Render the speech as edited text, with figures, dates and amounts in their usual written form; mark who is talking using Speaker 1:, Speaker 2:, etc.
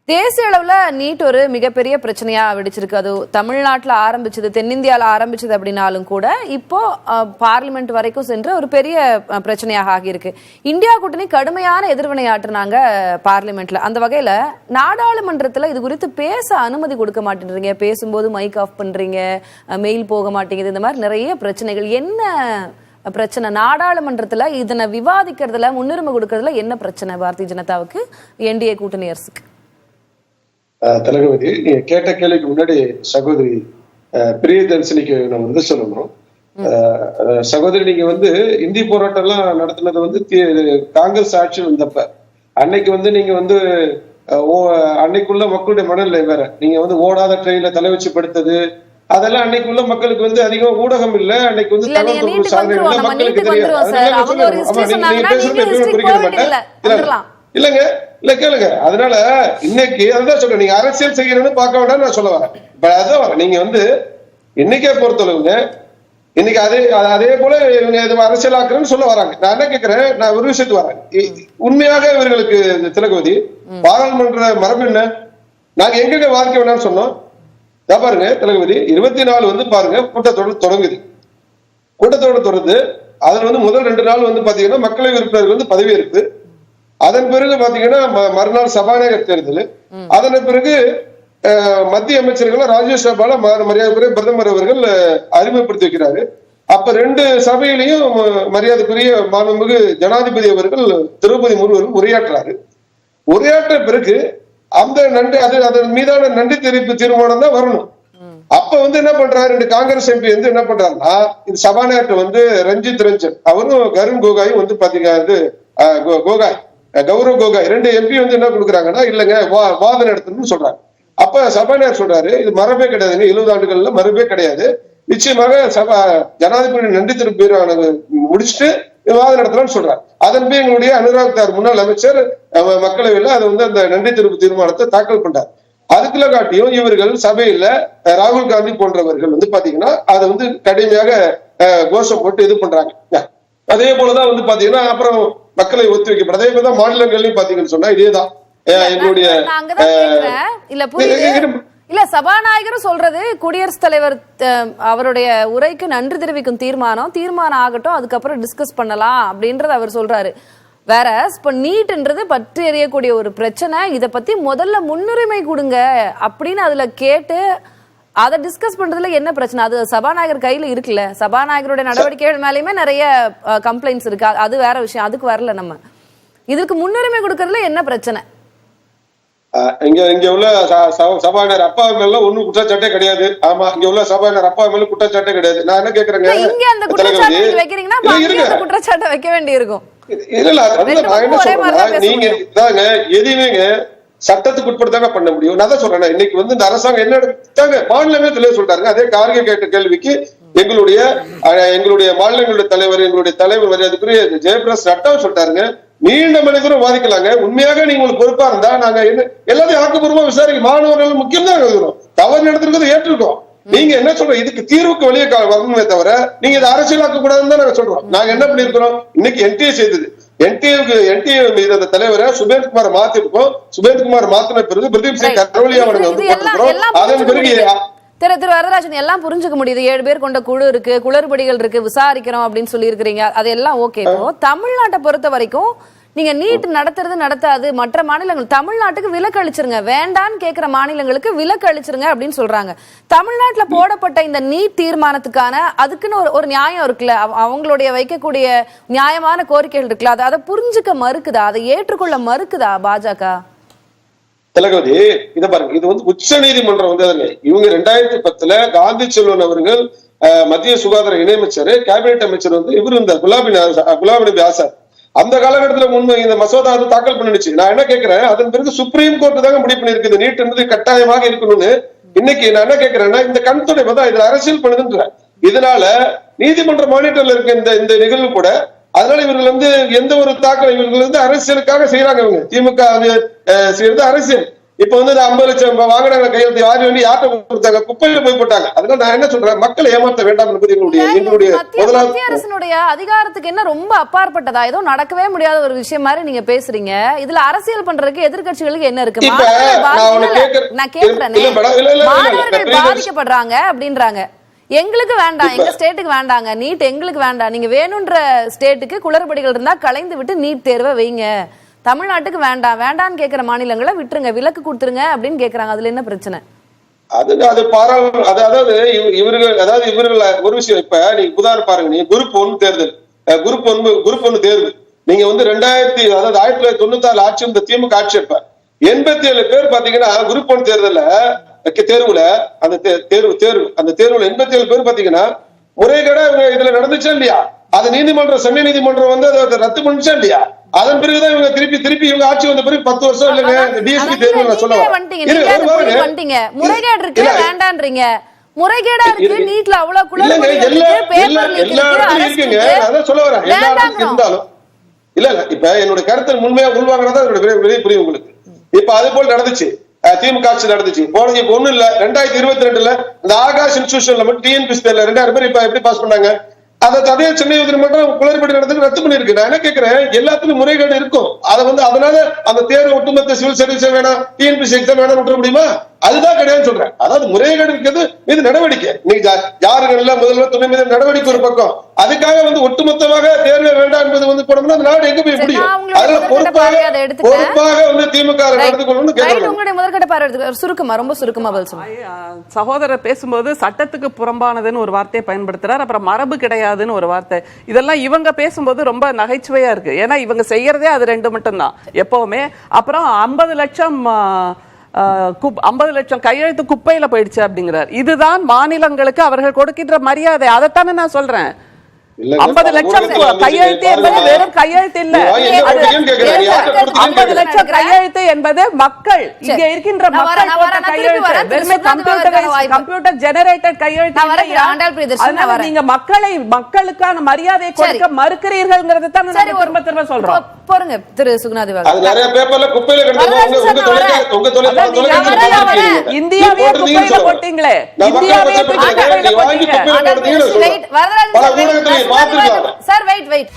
Speaker 1: தேசிய அளவுல நீட் ஒரு மிகப்பெரிய பிரச்சனையா வெடிச்சிருக்கு. அது தமிழ்நாட்டுல ஆரம்பிச்சது, தென்னிந்தியால ஆரம்பிச்சது அப்படின்னாலும் கூட இப்போ பார்லிமெண்ட் வரைக்கும் சென்று ஒரு பெரிய பிரச்சனையாக ஆகியிருக்கு. இந்தியா கூட்டணி கடுமையான எதிர்வினை ஆற்றுனாங்க பார்லிமெண்ட்ல. அந்த வகையில நாடாளுமன்றத்துல இது குறித்து பேச அனுமதி கொடுக்க மாட்டேன்றீங்க, பேசும்போது மைக் ஆஃப் பண்றீங்க, மெயில் போக மாட்டேங்குது, இந்த மாதிரி நிறைய பிரச்சனைகள். என்ன பிரச்சனை நாடாளுமன்றத்துல இதனை விவாதிக்கிறதுல, முன்னுரிமை கொடுக்கறதுல என்ன பிரச்சனை பாரதிய ஜனதாவுக்கு, என்டிஏ கூட்டணி அரசுக்கு?
Speaker 2: தலகவதி, நீங்க கேட்ட கேள்விக்கு முன்னாடி சகோதரி பிரியதர்சினிக்கு நம்ம வந்து சொல்லணும். சகோதரி, நீங்க வந்து இந்தி போராட்டம் எல்லாம் நடத்தினது காங்கிரஸ் ஆட்சி வந்தப்ப அன்னைக்கு நீங்க அன்னைக்குள்ள மக்களுடைய மனநிலை வேற. நீங்க ஓடாத ட்ரெயின்ல தலை வச்சு படுத்தது அதெல்லாம் அன்னைக்குள்ள மக்களுக்கு அதிகம் ஊடகம் இல்ல. அன்னைக்கு தகவல் சாதனை மக்களுக்கு தெரியாது. இல்லங்க இல்ல கேளுங்க. அதனால இன்னைக்கு அதுதான் சொல்றேன், நீங்க அரசியல் செய்யணும்னு பார்க்க வேண்டாம் நான் சொல்ல வரேன். அதான் வரேன். நீங்க இன்னைக்கே பொறுத்தளவுங்க இன்னைக்கு அதே போல இவங்க அரசியல் ஆக்குறேன்னு சொல்ல வராங்க. நான் என்ன கேட்கிறேன், நான் ஒரு விஷயத்துக்கு வரேன். உண்மையாக இவர்களுக்கு திலகவதி பாராளுமன்ற மரபு என்ன? நாங்க எங்க வாதிக்க வேணாம்னு சொன்னோம். பாருங்க திலகவதி, 24 பாருங்க கூட்டத்தொடர் தொடங்குது. கூட்டத்தொடர் தொடர்ந்து அதுல முதல் 2 நாள் பாத்தீங்கன்னா மக்களவை உறுப்பினர்கள் பதவியேற்பு. அதன் பிறகு பாத்தீங்கன்னா மறுநாள் சபாநாயகர் தேர்தல். அதன் பிறகு மத்திய அமைச்சர்களை ராஜ்யசபால மரியாதைக்குரிய பிரதமர் அவர்கள் அறிமுகப்படுத்தி வைக்கிறாரு. அப்ப 2 சபையிலையும் மரியாதைக்குரிய மாண்புமிகு ஜனாதிபதி அவர்கள் திரௌபதி முர்மு உரையாற்றுறாரு. உரையாற்ற பிறகு அந்த அதன் மீதான நன்றி தெரிவிப்பு தீர்மானம் தான் வரணும். அப்ப என்ன பண்றாரு, 2 காங்கிரஸ் எம்பி என்ன பண்றாருன்னா, இது சபாநாயகர் ரஞ்சித் ரஞ்சன் அவரும் கருண் கோகாயும் பாத்தீங்கன்னா கோகாய் கௌரவ் கோகாய் 2 எம்பி என்ன கொடுக்குறாங்கன்னா, இல்லங்க வாதம் நடத்தணும்னு சொல்றாங்க. அப்ப சபாநாயகர் சொல்றாரு, இது மரபே கிடையாதுங்க, 70 ஆண்டுகள்ல மரபே கிடையாது, நிச்சயமாக ஜனாதிபதி நன்றி திருப்பி முடிச்சுட்டு வாதம் நடத்தலாம்னு சொல்றாரு. அதன் பின் எங்களுடைய அனுராக் தார் முன்னாள் அமைச்சர் மக்களவையில அந்த நன்றி திருப்பு தீர்மானத்தை தாக்கல் பண்றார். அதுக்குள்ள காட்டியும் இவர்கள் சபையில ராகுல் காந்தி போன்றவர்கள் பாத்தீங்கன்னா அதை கடுமையாக கோஷம் போட்டு இது பண்றாங்க. அதே போலதான் பாத்தீங்கன்னா அப்புறம் மக்களை ஒத்தி வைக்கப்படும். அதே போலதான் மாநிலங்கள்லயும் பாத்தீங்கன்னு சொன்னா இதேதான் எங்களுடைய
Speaker 1: இல்ல சபாநாயகரும் சொல்றது, குடியரசுத் தலைவர் அவருடைய உரைக்கு நன்றி தெரிவிக்கும் தீர்மானம் ஆகட்டும், அதுக்கப்புறம் டிஸ்கஸ் பண்ணலாம் அப்படின்றத அவர் சொல்றாரு. வேற இப்ப நீட்ன்றது பற்றி எறியக்கூடிய ஒரு பிரச்சனை, இத பத்தி முதல்ல முன்னுரிமை கொடுங்க அப்படின்னு அதுல கேட்டு அதை டிஸ்கஸ் பண்றதுல என்ன பிரச்சனை? அது சபாநாயகர் கையில இருக்குல்ல. சபாநாயகருடைய நடவடிக்கைகள் மேலயுமே நிறைய கம்ப்ளைண்ட்ஸ் இருக்கு, அது வேற விஷயம், அதுக்கு வரல. நம்ம இதுக்கு முன்னுரிமை கொடுக்கறதுல என்ன பிரச்சனை?
Speaker 2: இங்க உள்ள சபாநாயகர் அப்பா மேல ஒண்ணும் குற்றச்சாட்டே கிடையாது. ஆமா, இங்க உள்ள சபாநாயகர் அப்பா மேல குற்றச்சாட்டே கிடையாது. நான் என்ன கேக்குறேங்க,
Speaker 1: இங்க அந்த குற்றச்சாட்டு வைக்கிறீங்கன்னா குற்றச்சாட்டை வைக்க வேண்டி இருக்கும்.
Speaker 2: இல்ல நான் என்ன சொல்றேன், நீங்க தாங்க எதுவுமே சட்டத்துக்கு உட்படுத்தாங்க பண்ண முடியும். நான் தான் சொல்றேன், இன்னைக்கு இந்த அரசாங்கம் என்ன எடுத்தாங்க மாநிலமே தெளிவு சொல்றாங்க. அதே கார்கே கேட்ட கேள்விக்கு எங்களுடைய மாநிலங்களுடைய தலைவர், எங்களுடைய தலைவர் மரியாதைக்குரிய ஜெயபிரகாஷ் நட்டாவும் சொல்லிட்டாருங்க, நீண்ட மனிதரும் வாதிக்கலாங்க. உண்மையாக நீங்க உங்களுக்கு பொறுப்பா இருந்தா நாங்க எல்லாத்தையும் ஆக்கப்பூர்வமா விசாரிக்க மாணவர்கள் முக்கியம் தான் எழுதுறோம், தவறு நடந்திருக்கிறது ஏற்றிருக்கோம். நீங்க என்ன சொல்றோம், இதுக்கு தீர்வுக்கு வெளியே வரணுமே தவிர நீங்க இதை அரசியலாக்க கூடாதுன்னு தான் நாங்க சொல்றோம். நாங்க என்ன பண்ணிருக்கிறோம், இன்னைக்கு என்டிஏ செய்தது, என்டிஏ மீது அந்த தலைவரை சுபேந்த்குமார் மாத்திருக்கோம். சுபேந்த்குமார் மாத்தின பிறகு பிரதீப் சிங் கரோலியா அதன் பிறகு
Speaker 1: திரு வரதராஜன் எல்லாம் புரிஞ்சுக்க முடியுது. 7 பேர் கொண்ட குழு இருக்கு, குளறுபடிகள் இருக்கு, விசாரிக்கிறோம் அப்படின்னு சொல்லி இருக்கிறீங்க, அதெல்லாம் ஓகே. தமிழ்நாட்டை பொறுத்த வரைக்கும் நீங்க நீட் நடத்தாது மற்ற மாநிலங்கள் தமிழ்நாட்டுக்கு விலக்கு அளிச்சிருங்க, வேண்டான்னு கேட்கிற மாநிலங்களுக்கு விலக்கு அளிச்சிருங்க அப்படின்னு சொல்றாங்க. தமிழ்நாட்டுல போடப்பட்ட இந்த நீட் தீர்மானத்துக்கான அதுக்குன்னு ஒரு நியாயம் இருக்குல்ல, அவங்களுடைய வைக்கக்கூடிய நியாயமான கோரிக்கைகள் இருக்குல்ல, அதை புரிஞ்சுக்க மறுக்குதா, அதை ஏற்றுக்கொள்ள மறுக்குதா பாஜக?
Speaker 2: திலகவதி, இதை பாருங்க, இது உச்ச நீதிமன்றம் இவங்க 2010 காந்தி செல்வன் அவர்கள் மத்திய சுகாதார இணையமைச்சர், கேபினெட் அமைச்சர் இவர் இந்த குலாபி நபி ஆசாத் அந்த காலகட்டத்தில் இந்த மசோதா தாக்கல் பண்ணிடுச்சு. நான் என்ன கேட்கிறேன், அதன் பிறகு சுப்ரீம் கோர்ட் தாங்க முடிவு பண்ணிருக்கு நீட் என்பது கட்டாயமாக இருக்கணும்னு. இன்னைக்கு நான் என்ன கேட்கிறேன்னா, இந்த கண் துடைப்பை தான் இதுல அரசியல் பண்ணுதுன்ற, இதனால நீதிமன்ற மானிட்டர்ல இருக்க இந்த நிகழ்வு கூட, அதனால இவர்கள் எந்த ஒரு தாக்கல் இவர்கள் அரசியலுக்காக செய்யறாங்க. இவங்க திமுக செய்யறது அரசியல். இப்ப வந்து 50 லட்சம் வாகனங்களை கையெழுத்து வாரி வேண்டி யார்கிட்ட கொடுத்தாங்க? குப்பையில போய் போட்டாங்க. அதனால நான் என்ன சொல்றேன், மக்களை ஏமாற்ற வேண்டாம் என்பது எங்களுடைய
Speaker 1: மத்திய அரசினுடைய அதிகாரத்துக்கு என்ன ரொம்ப அப்பாற்பட்டதா? ஏதோ நடக்கவே முடியாத ஒரு விஷயம் மாதிரி நீங்க பேசுறீங்க. இதுல அரசியல் பண்றதுக்கு எதிர்க்கட்சிகளுக்கு என்ன இருக்கு? நான் கேக்குறேன், மாணவர்கள் பாதிக்கப்படுறாங்க அப்படின்றாங்க. எங்களுக்கு வேண்டாம், எங்க ஸ்டேட்டுக்கு வேண்டாங்க நீட், எங்களுக்கு வேண்டாம். நீங்க வேணும்ன்ற ஸ்டேட்டுக்கு குளறுபடிகள் இருந்தா கலைந்து விட்டு நீட் தேர்வை வைங்க. தமிழ்நாட்டுக்கு வேண்டாம், வேண்டான்னு கேட்கிற மாநிலங்களை விட்டுருங்க, விலக்கு கொடுத்துருங்க அப்படின்னு கேக்குறாங்க. அதுல என்ன பிரச்சனை?
Speaker 2: அது பாராளுமன்ற அதாவது இவர்கள் ஒரு விஷயம். இப்ப நீங்க உதாரணம் பாருங்க, நீங்க குரூப் 1 தேர்தல், குரூப் 1 தேர்வு நீங்க வந்து 1996 ஆட்சி இந்த திமுக ஆட்சி இருப்ப 87 பேர் பாத்தீங்கன்னா குரூப் 1 தேர்வுல அந்த தேர்வுல 87 பேர் பாத்தீங்கன்னா முறைகேடா இதுல நடந்துச்சா இல்லையா? அது நீதிமன்றம், சென்னை நீதிமன்றம் வந்து அதை ரத்து பண்ணிச்சா இல்லையா? அதன் பிறகுதான் இவங்க திருப்பி இவங்க ஆட்சி வந்த பிறகு 10 வருஷம் இல்லைங்க டிஎஸ்பி தேர்வு நான் சொல்லுவேன்.
Speaker 1: முறைகேடு இருக்கு வேண்டான்றீங்க, முறைகேடா இருக்கு நீட்ல அவ்வளவு
Speaker 2: குளறுபடிகள் இருக்குங்க. அதான் சொல்ல வரேன், எல்லா இடத்துலயும் இருந்தாலும் இல்ல இப்ப என்னோட கருத்தை முழுமையா உள்வாங்கினதான் என்னோட புரியும் உங்களுக்கு. இப்ப அது போல் நடந்துச்சு, திமுக ஆட்சி நடந்துச்சு. போன இப்ப ஒண்ணும் இல்ல 2022ல இந்த ஆகாஷ் இன்ஸ்டிடியூஷன்ல மட்டும் டிஎன்பிஎஸ்சி தேர்வுல 2000 பேர் இப்ப எப்படி பாஸ் பண்ணாங்க? அதே சென்னை உயர்நீதிமன்றம் குளறுபடி நடந்ததுக்கு ரத்து பண்ணிருக்கு. நான் என்ன கேட்கிறேன், எல்லாத்துலயும் முறைகேடு இருக்கும். அதை வந்து அதனால அந்த தேர்வு ஒட்டுமொத்த சிவில் சர்வீஸ் வேணாம், டிஎன்பிஎஸ்சி எக்ஸாம் வேணாம் விட்டுற முடியுமா? அதுதான் கிடையாதுன்னு சொல்றேன். அதாவது முறைகேடு இருக்கிறது மீது நடவடிக்கை, நீங்க யாருகள் முதல்வர் துணை மீது நடவடிக்கை ஒரு பக்கம். அதுக்காக வந்து ஒட்டுமொத்தமாக தேர்வு வேண்டாம் என்பது வந்து போனோம்னா அந்த நாடு எங்க போய் முடியும்? அதனால பொறுப்பாக வந்து திமுக நடந்து கொள்ளணும்னு கேட்கிறேன்.
Speaker 1: உங்களுடைய முதற்கட்ட பார்வை சுருக்கமா, ரொம்ப சுருக்கமா பதில் சொல்லுங்க.
Speaker 3: சகோதரர் பேசும்போது சட்டத்துக்கு புறம்பானதுன்னு ஒரு வார்த்தையை பயன்படுத்துறாரு, அப்புறம் மரபு கிடையாதுன்னு ஒரு வார்த்தை. இதெல்லாம் இவங்க பேசும்போது ரொம்ப நகைச்சுவையா இருக்கு. ஏன்னா இவங்க செய்யறதே அது 2 மட்டும்தான் எப்பவுமே. அப்புறம் 50 லட்சம் கையெழுத்து குப்பையில போயிடுச்சு அப்படிங்கிறார். இதுதான் மாநிலங்களுக்கு அவர்கள் கொடுக்கின்ற மரியாதை. அதைத்தானே நான் சொல்றேன். 50 லட்சம் கையெழுத்து என்பது வெறும் கையெழுத்து இல்ல, 50 லட்சம் கையெழுத்து என்பது மக்கள், இங்க இருக்கின்ற மக்கள் போட்ட கையெழுத்து, வெறுமே கம்ப்யூட்டர் ஜெனரேட்டட் கையெழுத்து. அதனால நீங்க மக்களுக்கான மரியாதையை கொடுக்க மறுக்கிறீர்கள்ங்கிறது தான் நாங்க திரும்ப சொல்றோம்.
Speaker 1: போறங்க திரு சுகுணாதிவா,
Speaker 2: அது நிறைய பேப்பர்ல குப்பையில கிடந்தது.
Speaker 3: இந்தியாவே குப்பையில போட்டீங்களே, இந்தியாவே குப்பையில போட்டீங்க.
Speaker 1: Sir wait